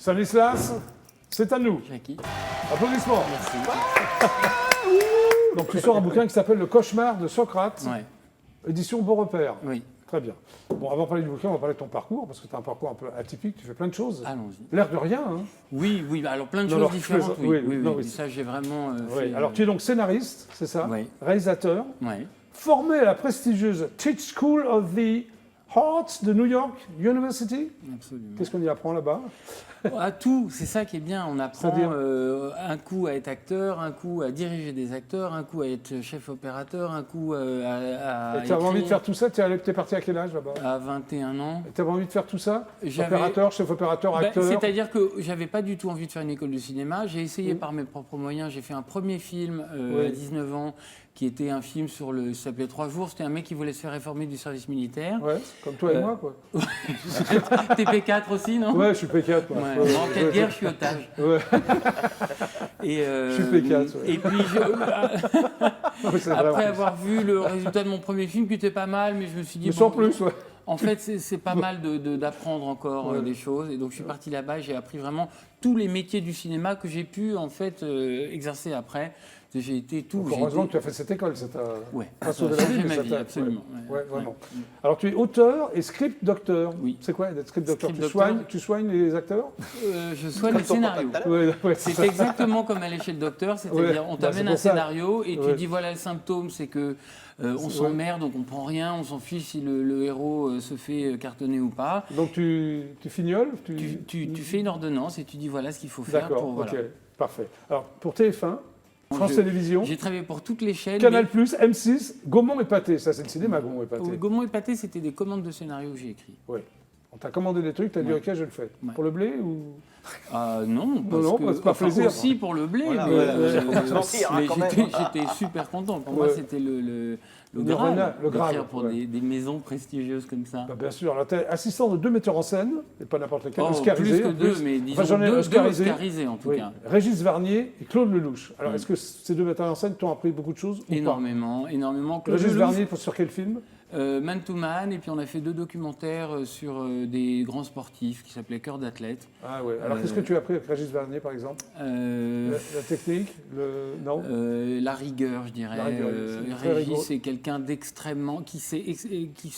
Stanislas, c'est à nous. Jackie. Applaudissements. Merci. Donc tu sors un bouquin qui s'appelle Le cauchemar de Socrate, Ouais. édition Beau Repère. Oui. Très bien. Bon, avant de parler du bouquin, on va parler de ton parcours, parce que tu as un parcours un peu atypique, tu fais plein de choses. Allons-y. L'air de rien, hein. Oui, alors plein de Non, choses alors, différentes. oui, Oui, oui, non, oui. Ça, j'ai vraiment Oui. fait. Alors tu es donc scénariste, c'est ça? Oui. Réalisateur, Ouais. formé à la prestigieuse Teach School of the Arts de New York University. Absolument. Qu'est-ce qu'on y apprend là-bas? À tout, c'est ça qui est bien. On apprend C'est-à-dire un coup à être acteur, un coup à diriger des acteurs, un coup à être chef opérateur, un coup à Et tu avais envie de faire tout ça? Tu es parti à quel âge là-bas? à 21 ans. Tu avais envie de faire tout ça? J'avais- Opérateur, chef opérateur, Bah, acteur? c'est-à-dire que j'avais pas du tout envie de faire une école de cinéma. J'ai essayé par mes propres moyens. J'ai fait un premier film Oui. à 19 ans qui était un film sur le. Ça s'appelait 3 jours. C'était un mec qui voulait se faire réformer du service militaire. Ouais, comme toi et moi, quoi. TP4 aussi, non? Ouais, je suis P4, moi. Ouais, moi, en cas de guerre, je suis otage. Ouais. Et, Je suis P4, ouais. Et puis, Non, mais c'est vrai, en après plus. avoir vu le résultat de mon premier film, qui était pas mal, mais je me suis dit. Mais bon, sans plus, ouais. En fait, c'est pas mal d'apprendre encore Ouais. des choses. Et donc, je suis parti là-bas et j'ai appris vraiment tous les métiers du cinéma que j'ai pu, en fait, exercer après. J'ai été tout. Donc, j'ai heureusement été- que tu as fait cette école, ça t'a Ouais, pas ça sauvé a la changé vie, mais ma ça vie, t'a- absolument. Ouais, vraiment. Alors, tu es auteur et script docteur. Oui. C'est quoi être script docteur? Script docteur. Tu soignes les acteurs? Je soigne les scénarios. Ouais, ouais, C'est ça. exactement comme aller chez le docteur, c'est-à-dire Ouais, on bah, t'amène c'est un pour ça. scénario et tu Ouais. dis voilà le symptôme, c'est que on Ouais. s'emmerde, donc on prend rien, on s'en fiche si le héros se fait cartonner ou pas. Donc, tu fignoles? Tu fais une ordonnance et tu dis voilà ce qu'il faut faire. D'accord, Pour, voilà. ok, parfait. Alors, pour TF1, France Je- Télévisions, J'ai travaillé pour toutes les chaînes. Canal+, M6, Gaumont et Pathé. Ça, c'est le cinéma, Gaumont et Pathé. mais Gaumont et Pathé, c'était des commandes de scénario que j'ai écrit. Ouais. On t'a commandé des trucs, t'as dit Ouais. ok, je le fais. Ouais. Pour le blé ou? Non, parce non, que, bah, c'est pas plaisir. aussi pour le blé, Voilà, mais, voilà, je mentir, hein, mais quand j'étais super content. Pour moi, Ouais. c'était le Nirvana, Graal, le Graal, d'écrire pour ouais. des maisons prestigieuses comme ça. Bah, bien sûr. Alors, t'es assistant de 2 metteurs en scène, et pas n'importe lequel, Oh, Oscarisé. plus que en deux, plus. mais disons Enfin, j'en ai deux Oscarisé. Oscarisés en tout Oui. cas. Régis Varnier et Claude Lelouch. Alors, Mm. est-ce que ces 2 metteurs en scène t'ont appris beaucoup de choses ou Énormément. pas? Claude Régis Lelouch, Varnier, sur quel film? Man to Man, et puis on a fait 2 documentaires sur des grands sportifs qui s'appelaient Cœur d'athlète. Ah ouais. Alors, qu'est-ce que tu as appris avec Régis Varnier, par exemple? La technique, non? La rigueur, je dirais. La rigueur, c'est très rigoureux. Régis, c'est quelqu'un d'extrêmement qui sait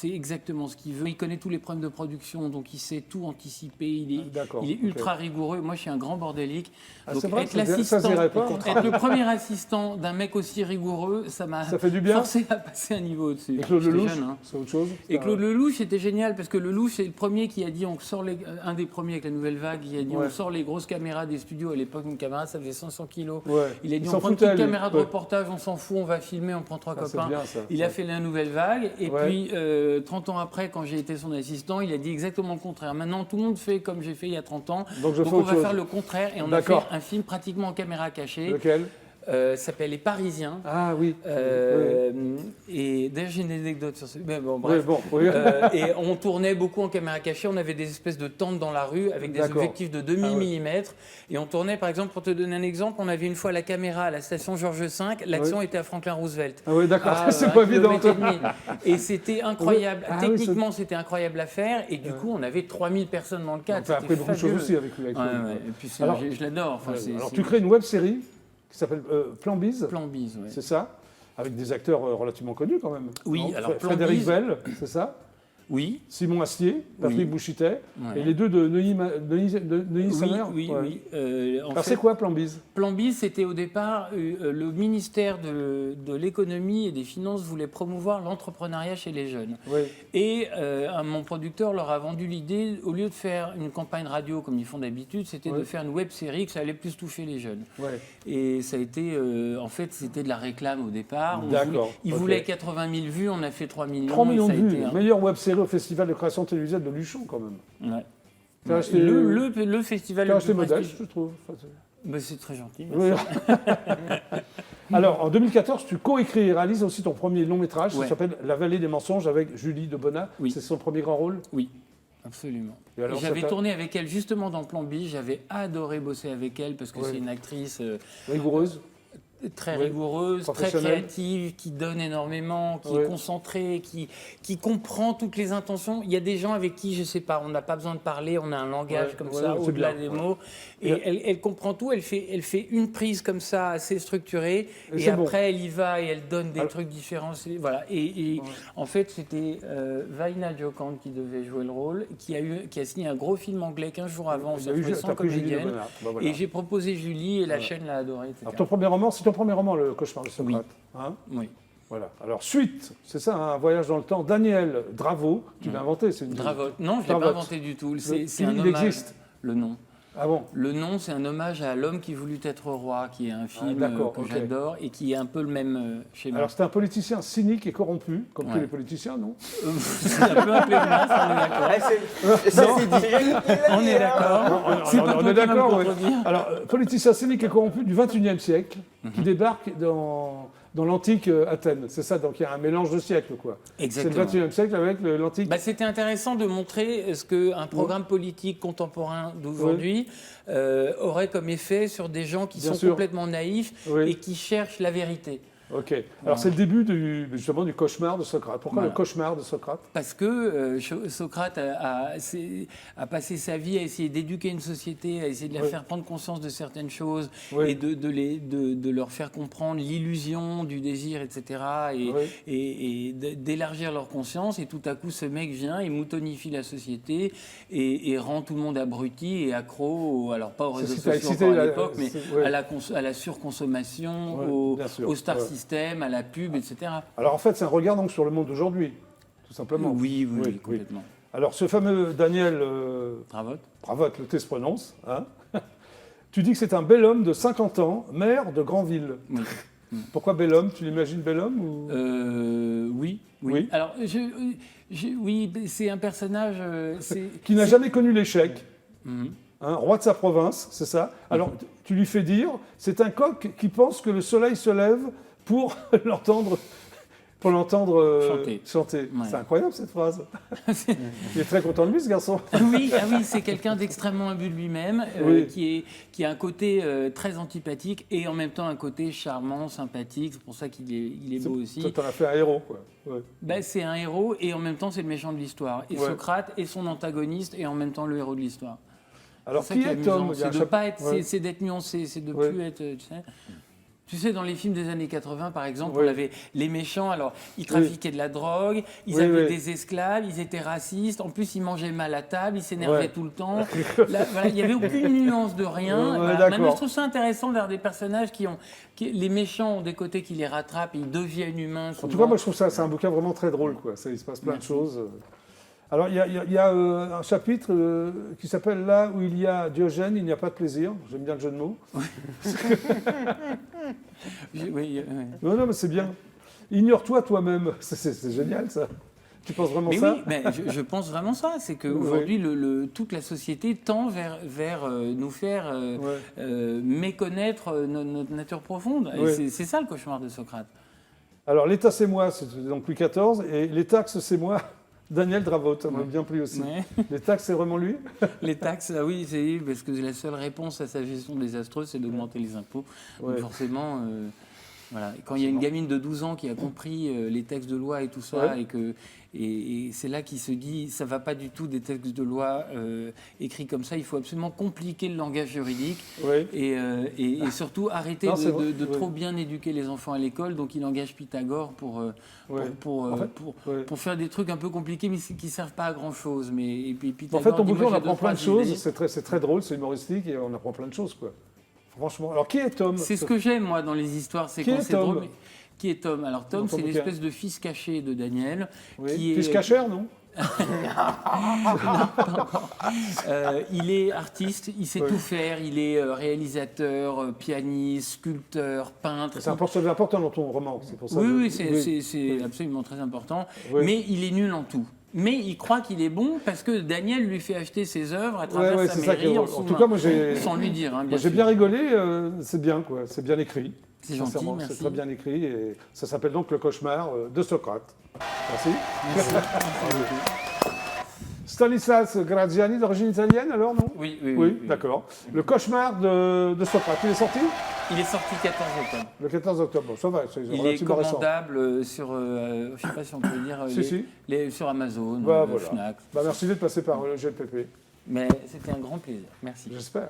exactement ce qu'il veut. Il connaît tous les problèmes de production, donc il sait tout anticiper. D'accord, Il est ok. ultra rigoureux. Moi, je suis un grand bordélique. Ah, Donc c'est vrai, être ça se l'assistant, dirait pas. être le premier assistant d'un mec aussi rigoureux, ça m'a Ça fait du bien. forcé à passer un niveau au-dessus. Et Claude J'étais Lelouch, jeune, hein. c'est autre chose? Et Claude Lelouch, c'était génial parce que Lelouch, c'est le premier qui a dit on sort un des premiers avec la nouvelle vague, qui a dit Ouais. on sort les grosses caméras des studios. À l'époque, une caméra, ça faisait 500 kilos. Ouais. Il a dit Il on s'en prend une foutait, petite lui. caméra de Ouais. reportage, on s'en fout, on va filmer, on prend 3 Ah, c'est copains. bien, ça. Il a Ouais. fait la nouvelle vague et Ouais. puis 30 ans après, quand j'ai été son assistant, il a dit exactement le contraire. Maintenant, tout le monde fait comme j'ai fait il y a 30 ans. Donc, je fais on autre va chose. faire le contraire et on a fait D'accord. un film pratiquement en caméra cachée. Lequel? Ça s'appelle Les Parisiens. Ah oui. Et d'ailleurs, j'ai une anecdote sur ce. Mais bon, Oui, bref. bon, oui. Et on tournait beaucoup en caméra cachée. On avait des espèces de tentes dans la rue avec des D'accord. objectifs de demi Ah ouais. millimètre. Et on tournait, par exemple, pour te donner un exemple, on avait une fois la caméra à la station Georges V. L'action Oui. était à Franklin Roosevelt. Ah oui, d'accord, c'est un pas évident. kilomètre et demi. Et c'était incroyable. Ah oui, Techniquement, c'était incroyable à faire. Et du coup, on avait 3000 personnes dans le cadre. Tu as appris beaucoup de choses fabuleux. aussi avec lui. Ouais, ouais. Et puis, Alors- je l'adore. Enfin, Alors, c'est tu crées une web série qui s'appelle Plan Bise, Plan bise. Ouais. c'est ça? Avec des acteurs relativement connus quand même. Oui, Non alors, Plan Frédéric Bise- Bell, c'est ça? Oui. Simon Astier, Patrick Oui. Bouchitet, Ouais. et les deux de Neuilly Oui, Sommer. oui, Ouais. oui. En Alors, fait, c'est quoi Plan Bise? Plan Bise, c'était au départ le ministère de l'économie et des finances voulait promouvoir l'entrepreneuriat chez les jeunes. Oui. Et mon producteur leur a vendu l'idée, au lieu de faire une campagne radio comme ils font d'habitude, c'était Ouais. de faire une web série que ça allait plus toucher les jeunes. Ouais. Et ça a été, en fait, c'était de la réclame au départ. D'accord, Ils ok. voulaient 80 000 vues, on a fait 3 millions. 3 millions ça de a vues. été un- Meilleure web série au Festival de création télévisuelle de Luchon, quand même. Ouais. T'as acheté, Le festival t'as le acheté plus modeste, prestigieux. je trouve. Enfin, Bah, c'est très gentil. oui. Alors, en 2014, tu coécris et réalises aussi ton premier long métrage, Ouais. ça s'appelle La vallée des mensonges avec Julie Debona. Oui. C'est son premier grand rôle. Oui, absolument. Et alors, J'avais ça t'a- tourné avec elle justement dans Plan B. J'avais adoré bosser avec elle parce que Ouais. c'est une actrice Rigoureuse. très Oui. rigoureuse, très Professionnelle. créative, qui donne énormément, qui Oui. est concentrée, qui comprend toutes les intentions. Il y a des gens avec qui, je ne sais pas, on n'a pas besoin de parler, on a un langage Ouais, comme ouais, ça, c'est au-delà bien, des ouais. mots. Et elle comprend tout, elle fait une prise comme ça, assez structurée, Et et c'est bon. après elle y va et elle donne des Alors- trucs différents. Voilà. Et en fait, c'était Vaina Jokand qui devait jouer le rôle, qui a signé un gros film anglais 15 jours avant, on Il y s'est a eu retrouvé juste sans après Julie comédienne. Lebonheur. Bah, voilà. Et j'ai proposé Julie et la chaîne l'a adoré, etc. Alors, ton premier roman, c'est ton premier roman, Le Cauchemar de Socrate. Hein Oui. voilà. Alors, suite, c'est ça, un voyage dans le temps. Daniel Dravo, tu l'as inventé, c'est une. Dravotte. Non, je ne l'ai pas Dravotte. inventé du tout. Il C'est un hommage. existe. Le nom. Ah bon. Le nom, c'est un hommage à L'homme qui voulut être roi, qui est un film d'accord, que ok. j'adore et qui est un peu le même schéma. Alors, c'est un politicien cynique et corrompu, comme tous Ouais. les politiciens, non? C'est un peu un pléonasme, on est d'accord. Ça, c'est dit. On est d'accord. C'est pas on toi est qui vas me d'accord, ouais. contredire. Alors, politicien cynique et corrompu du XXIe siècle, qui débarque dans l'antique Athènes. C'est ça, donc il y a un mélange de siècles, quoi. Exactement. C'est le XXIe siècle avec l'antique. Bah, c'était intéressant de montrer ce qu'un programme politique contemporain d'aujourd'hui aurait comme effet sur des gens qui Bien sont sûr. complètement naïfs Oui. et qui cherchent la vérité. Ok. Alors, c'est le début justement du cauchemar de Socrate. Pourquoi Voilà. le cauchemar de Socrate? Parce que Socrate a passé sa vie à essayer d'éduquer une société, à essayer de la Oui. faire prendre conscience de certaines choses Oui. et de leur faire comprendre l'illusion du désir, etc. Oui. Et d'élargir leur conscience. Et tout à coup, ce mec vient et moutonifie la société et rend tout le monde abruti et accro, alors pas aux C'est réseaux ce qui t'a sociaux excité, encore à là, l'époque, mais ouais. à la surconsommation, Ouais, bien sûr. au star Ouais. system, à la pub, etc. Alors, en fait, c'est un regard donc sur le monde d'aujourd'hui, tout simplement. Oui, complètement. Alors, ce fameux Daniel Bravo. Bravotte, le T se prononce, hein. Tu dis que c'est un bel homme de 50 ans, maire de Granville. Oui. Pourquoi bel homme? Tu l'imagines bel homme ou... Oui. Oui. Alors, oui, c'est un personnage. Qui n'a jamais connu l'échec, Mhm. hein, roi de sa province, c'est ça. Alors, tu lui fais dire, c'est un coq qui pense que le soleil se lève pour l'entendre chanter. Ouais. C'est incroyable cette phrase. Il est très content de lui, ce garçon. Oui, c'est quelqu'un d'extrêmement imbu de lui-même, Oui. qui a un côté très antipathique et en même temps un côté charmant, sympathique. C'est pour ça qu'il est beau aussi. Toi, t'en as fait un héros, quoi. Ouais. Ben, c'est un héros et en même temps c'est le méchant de l'histoire. Et Ouais. Socrate est son antagoniste et en même temps le héros de l'histoire. Alors, C'est ça qui qui est amusant. Tom? Il y a C'est un de chapitre- pas être, Ouais. c'est d'être nuancé, c'est de Ouais. plus être, tu sais, dans les films des années 80, par exemple, Oui. on avait les méchants, alors ils trafiquaient de la drogue, ils Oui, avaient oui. des esclaves, ils étaient racistes, en plus ils mangeaient mal à table, ils s'énervaient Ouais. tout le temps. Là, voilà, il n'y avait aucune nuance de rien. Ouais, Voilà. d'accord. Maintenant, je trouve ça intéressant vers des personnages les méchants ont des côtés qui les rattrapent, ils deviennent humains. En tout souvent. cas, moi, je trouve ça, c'est un bouquin vraiment très drôle, quoi. Il se passe plein de choses. Alors, il y a un chapitre qui s'appelle « Là où il y a Diogène, il n'y a pas de plaisir ». J'aime bien le jeu de mots. Oui. Non, mais c'est bien. Ignore-toi toi-même. C'est génial, ça. Tu penses vraiment Mais ça? oui, mais je pense vraiment ça. C'est qu'aujourd'hui, toute la société tend vers nous faire méconnaître notre nature profonde. Et Ouais. c'est ça le cauchemar de Socrate. Alors, l'État, c'est moi, c'est donc Louis XIV, et les taxes, c'est moi, Daniel Dravotte. Ça m'a bien plu aussi. Ouais. Les taxes, c'est vraiment lui? Les taxes, ah oui, c'est parce que la seule réponse à sa gestion désastreuse, c'est d'augmenter les impôts. Ouais. Donc forcément, voilà. Et quand il y a une gamine de 12 ans qui a compris les textes de loi et tout ça, Ouais. et c'est là qu'il se dit, ça va pas du tout des textes de loi écrits comme ça. Il faut absolument compliquer le langage juridique Oui. et surtout arrêter Non, c'est vrai, de oui. trop bien éduquer les enfants à l'école. Donc il engage Pythagore Ouais. En fait, ouais. pour faire des trucs un peu compliqués mais qui servent pas à grand chose. Mais et puis En Pythagore fait, ton dit, bouquin, moi, on j'ai apprend deux, plein de trois choses. idées. C'est très drôle, c'est humoristique, et on apprend plein de choses, quoi. Franchement. Alors, qui est Tom? C'est ce que j'aime, moi, dans les histoires. C'est Qui quand est c'est Tom drôle. Qui est Tom? Alors, Tom, Dans ton c'est bouquin. l'espèce de fils caché de Daniel. Oui. Qui Fils est, cachère, non? il est artiste, il sait Ouais. tout faire. Il est réalisateur, pianiste, sculpteur, peintre. C'est important dans ton roman, c'est pour ça. Oui, que- c'est absolument très important. Oui. Mais il est nul en tout. Mais il croit qu'il est bon parce que Daniel lui fait acheter ses œuvres à travers Ouais, sa c'est ça qui est mairie en drôle. En tout sous-main. cas, moi, j'ai Sans lui dire, hein, bien j'ai sûr. bien rigolé, c'est bien, quoi. C'est bien écrit. C'est gentil, Sincèrement, merci. c'est très bien écrit, et ça s'appelle donc Le cauchemar de Socrate. Merci. Stanislas Graziani, d'origine italienne, alors, non? Oui, d'accord. Le cauchemar de Socrate, il est sorti? Il est sorti le 14 octobre. Le 14 octobre, bon, ça va, c'est Il est relativement récent. commandable sur, je ne sais pas si on peut dire, sur Amazon, Voilà. Fnac. Merci de passer par le GPP. Mais c'était un grand plaisir. Merci. J'espère.